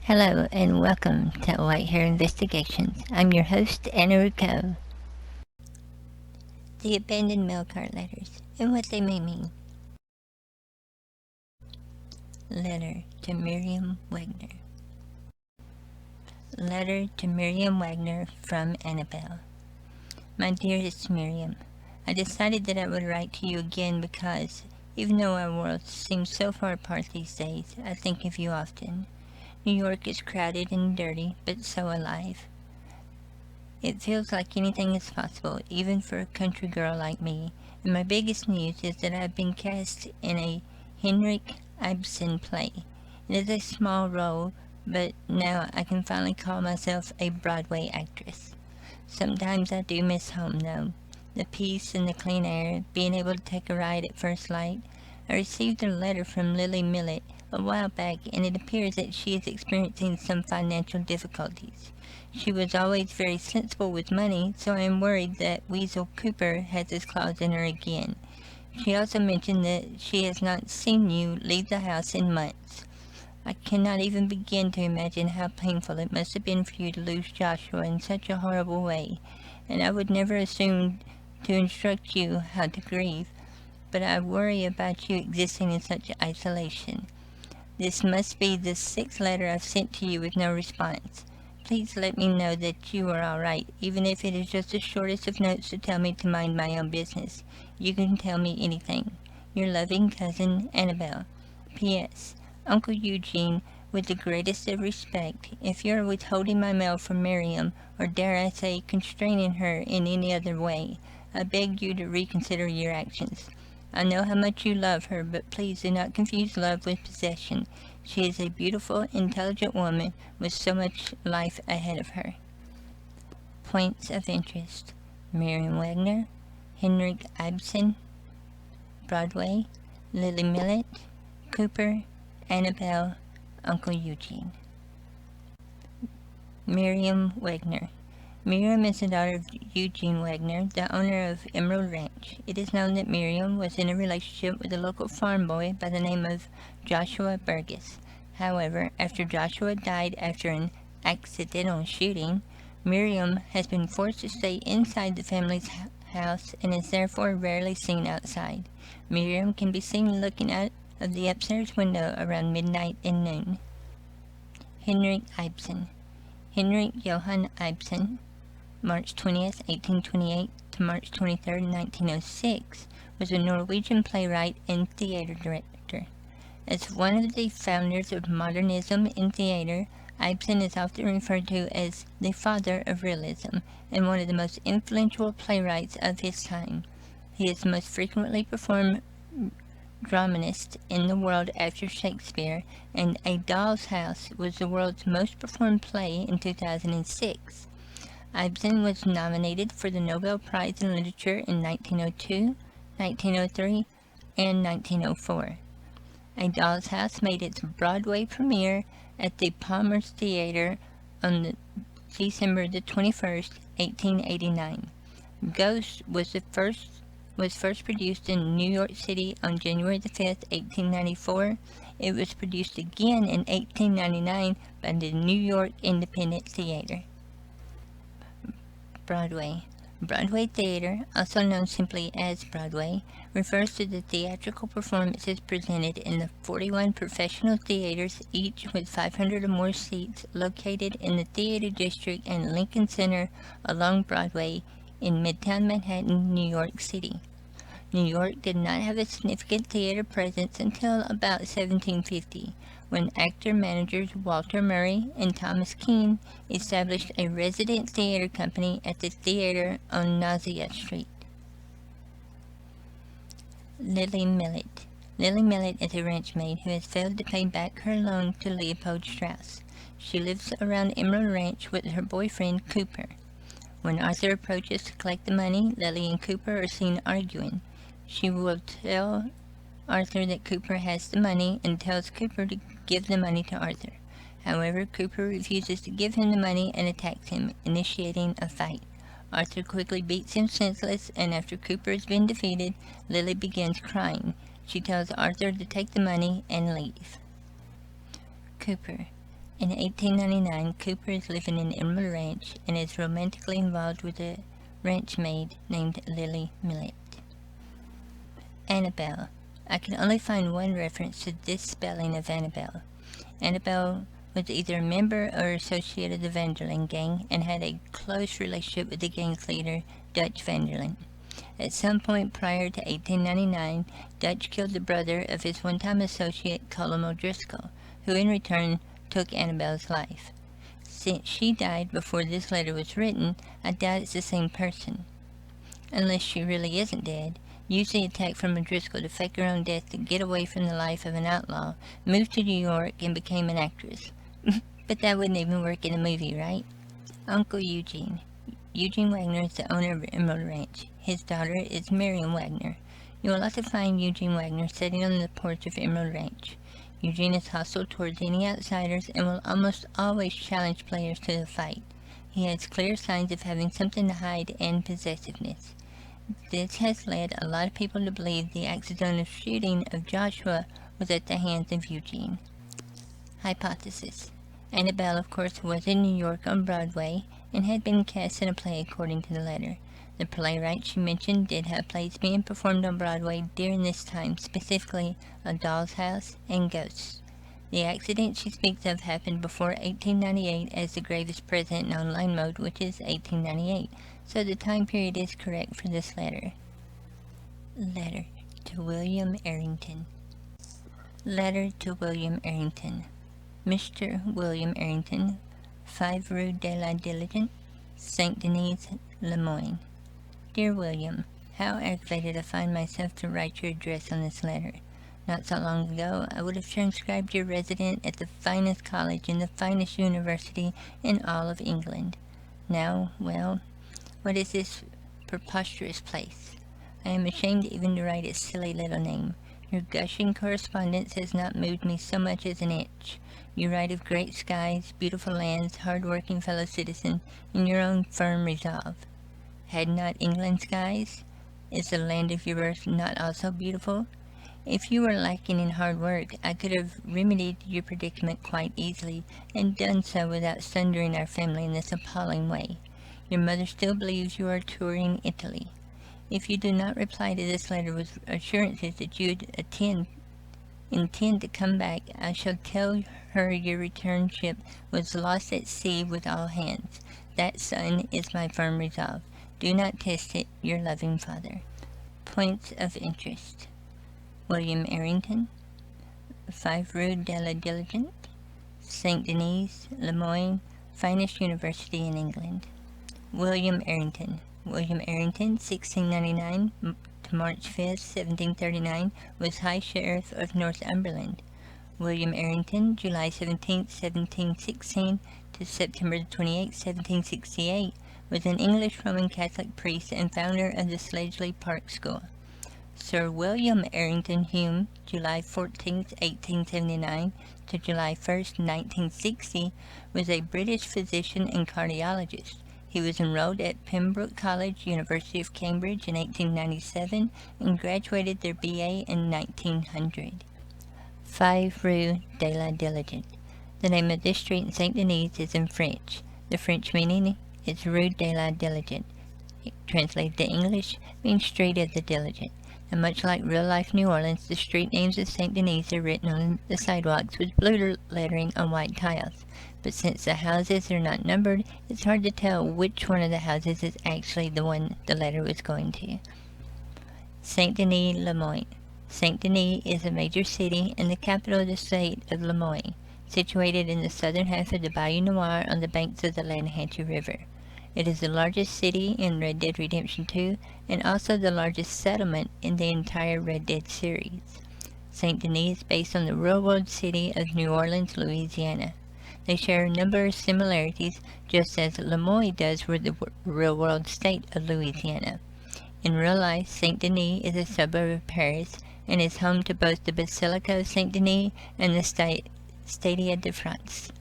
Hello and welcome to White Hair Investigations. I'm your host, Anna Rucco. The abandoned mail cart letters and what they may mean. Letter to Miriam Wagner. Letter to Miriam Wagner from Annabelle. My dearest Miriam, I decided that I would write to you again because, even though our worlds seem so far apart these days, I think of you often. New York is crowded and dirty, but so alive. It feels like anything is possible, even for a country girl like me, and my biggest news is that I've been cast in a Henrik Ibsen play. It is a small role, but now I can finally call myself a Broadway actress. Sometimes I do miss home, though. The peace and the clean air, being able to take a ride at first light. I received a letter from Lily Millett a while back, and it appears that she is experiencing some financial difficulties. She was always very sensible with money, so I am worried that Weasel Cooper has his claws in her again. She also mentioned that she has not seen you leave the house in months. I cannot even begin to imagine how painful it must have been for you to lose Joshua in such a horrible way, and I would never assume to instruct you how to grieve, but I worry about you existing in such isolation. This must be the sixth letter I've sent to you with no response. Please let me know that you are all right, even if it is just the shortest of notes to tell me to mind my own business. You can tell me anything. Your loving cousin, Annabelle. P.S. Uncle Eugene, with the greatest of respect, if you are withholding my mail from Miriam, or dare I say constraining her in any other way, I beg you to reconsider your actions. I know how much you love her, but please do not confuse love with possession. She is a beautiful, intelligent woman with so much life ahead of her. Points of interest: Miriam Wagner, Henrik Ibsen, Broadway, Lily Millett, Cooper, Annabelle, Uncle Eugene. Miriam Wagner. Miriam is the daughter of Eugene Wagner, the owner of Emerald Ranch. It is known that Miriam was in a relationship with a local farm boy by the name of Joshua Burgess. However, after Joshua died after an accidental shooting, Miriam has been forced to stay inside the family's house and is therefore rarely seen outside. Miriam can be seen looking out of the upstairs window around midnight and noon. Henrik Ibsen. Henrik Johan Ibsen, March 20th, 1828 to March 23rd, 1906, was a Norwegian playwright and theater director. As one of the founders of modernism in theater, Ibsen is often referred to as the father of realism and one of the most influential playwrights of his time. He is the most frequently performed dramatist in the world after Shakespeare, and A Doll's House was the world's most performed play in 2006. Ibsen was nominated for the Nobel Prize in Literature in 1902, 1903, and 1904. A Doll's House made its Broadway premiere at the Palmer's Theatre on December the 21st, 1889. Ghost was first produced in New York City on January the 5th, 1894. It was produced again in 1899 by the New York Independent Theater. Broadway. Broadway theater, also known simply as Broadway, refers to the theatrical performances presented in the 41 professional theaters, each with 500 or more seats, located in the Theater District and Lincoln Center along Broadway in Midtown Manhattan, New York City. New York did not have a significant theater presence until about 1750, when actor-managers Walter Murray and Thomas Keene established a resident theater company at the theater on Nausea Street. Lily Millett. Lily Millett is a ranch maid who has failed to pay back her loan to Leopold Strauss. She lives around Emerald Ranch with her boyfriend Cooper. When Arthur approaches to collect the money, Lily and Cooper are seen arguing. She will tell Arthur that Cooper has the money and tells Cooper to give the money to Arthur. However, Cooper refuses to give him the money and attacks him, initiating a fight. Arthur quickly beats him senseless, and after Cooper has been defeated, Lily begins crying. She tells Arthur to take the money and leave. Cooper. In 1899, Cooper is living in Emerald Ranch and is romantically involved with a ranch maid named Lily Millett. Annabelle. I can only find one reference to this spelling of Annabelle. Annabelle was either a member or associate of the Vanderlyn gang and had a close relationship with the gang's leader, Dutch Vanderlyn. At some point prior to 1899, Dutch killed the brother of his one-time associate, Colum O'Driscoll, who in return took Annabelle's life. Since she died before this letter was written, I doubt it's the same person. Unless she really isn't dead, used the attack from O'Driscoll to fake her own death to get away from the life of an outlaw, moved to New York, and became an actress. But that wouldn't even work in a movie, right? Uncle Eugene. Eugene Wagner is the owner of Emerald Ranch. His daughter is Miriam Wagner. You will often find Eugene Wagner sitting on the porch of Emerald Ranch. Eugene is hostile towards any outsiders and will almost always challenge players to a fight. He has clear signs of having something to hide and possessiveness. This has led a lot of people to believe the accidental shooting of Joshua was at the hands of Eugene. Hypothesis. Annabelle, of course, was in New York on Broadway and had been cast in a play according to the letter. The playwright she mentioned did have plays being performed on Broadway during this time, specifically A Doll's House and Ghosts. The accident she speaks of happened before 1898 as the grave is present in online mode, which is 1898, so the time period is correct for this letter. Letter to William Arrington. Letter to William Arrington. Mr. William Arrington, 5 Rue de la Diligence, St. Denis, Lemoyne. Dear William, how aggravated I find myself to write your address on this letter. Not so long ago, I would have transcribed your resident at the finest college in the finest university in all of England. Now, well, what is this preposterous place? I am ashamed even to write its silly little name. Your gushing correspondence has not moved me so much as an inch. You write of great skies, beautiful lands, hard-working fellow citizen, and your own firm resolve. Had not England skies? Is the land of your birth not also beautiful? If you were lacking in hard work, I could have remedied your predicament quite easily, and done so without sundering our family in this appalling way. Your mother still believes you are touring Italy. If you do not reply to this letter with assurances that you intend to come back, I shall tell her your return ship was lost at sea with all hands. That, son, is my firm resolve. Do not test it, your loving father. Points of interest. William Arrington, 5 Rue de la Diligence, St. Denis, Lemoyne, finest university in England. William Arrington. William Arrington, 1699 to March 5, 1739, was High Sheriff of Northumberland. William Arrington, July 17, 1716 to September 28, 1768, was an English Roman Catholic priest and founder of the Sledgley Park School. Sir William Arrington Hume, July 14, 1879 to July 1, 1960, was a British physician and cardiologist. He was enrolled at Pembroke College, University of Cambridge in 1897 and graduated their BA in 1900. 5 Rue de la Diligence. The name of this street in St. Denis is in French. The French meaning is Rue de la Diligence. Translated to English means Street of the Diligent. And much like real-life New Orleans, the street names of St. Denis are written on the sidewalks with blue lettering on white tiles. But since the houses are not numbered, it's hard to tell which one of the houses is actually the one the letter was going to. St. Denis, Lemoyne. St. Denis is a major city and the capital of the state of Lemoyne, situated in the southern half of the Bayou Noir on the banks of the Lanahatchee River. It is the largest city in Red Dead Redemption 2 and also the largest settlement in the entire Red Dead series. St. Denis is based on the real-world city of New Orleans, Louisiana. They share a number of similarities, just as Lemoyne does with the real-world state of Louisiana. In real life, St. Denis is a suburb of Paris and is home to both the Basilica of St. Denis and the Stade de France.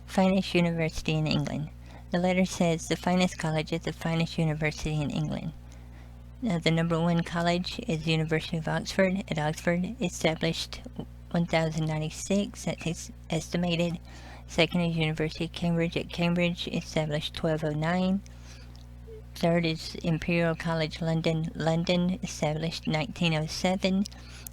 Finest university in England. The letter says the finest college is the finest university in England. Now, the number one college is the University of Oxford. At Oxford, established 1096, that's estimated. Second is University of Cambridge at Cambridge, established 1209. Third is Imperial College London, London, established 1907.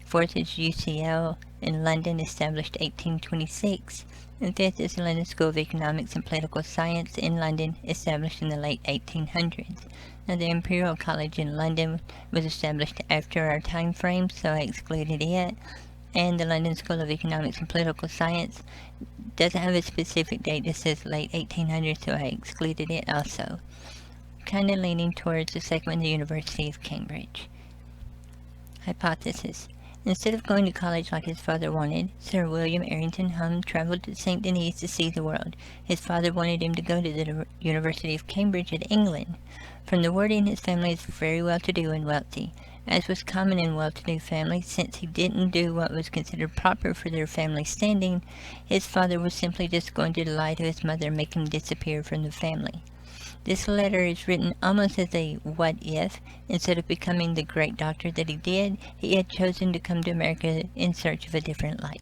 Fourth is UCL in London, established 1826. And fifth is the London School of Economics and Political Science in London, established in the late 1800s. Now, the Imperial College in London was established after our time frame, so I excluded it. And the London School of Economics and Political Science doesn't have a specific date, it says late 1800s, so I excluded it also. Kind of leaning towards the second one, the University of Cambridge. Hypothesis. Instead of going to college like his father wanted, Sir William Errington Hum traveled to St. Denis to see the world. His father wanted him to go to the University of Cambridge in England. From the wording, his family is very well-to-do and wealthy. As was common in well-to-do families, since he didn't do what was considered proper for their family standing, his father was simply just going to lie to his mother and make him disappear from the family. This letter is written almost as a what if. Instead of becoming the great doctor that he did, he had chosen to come to America in search of a different life.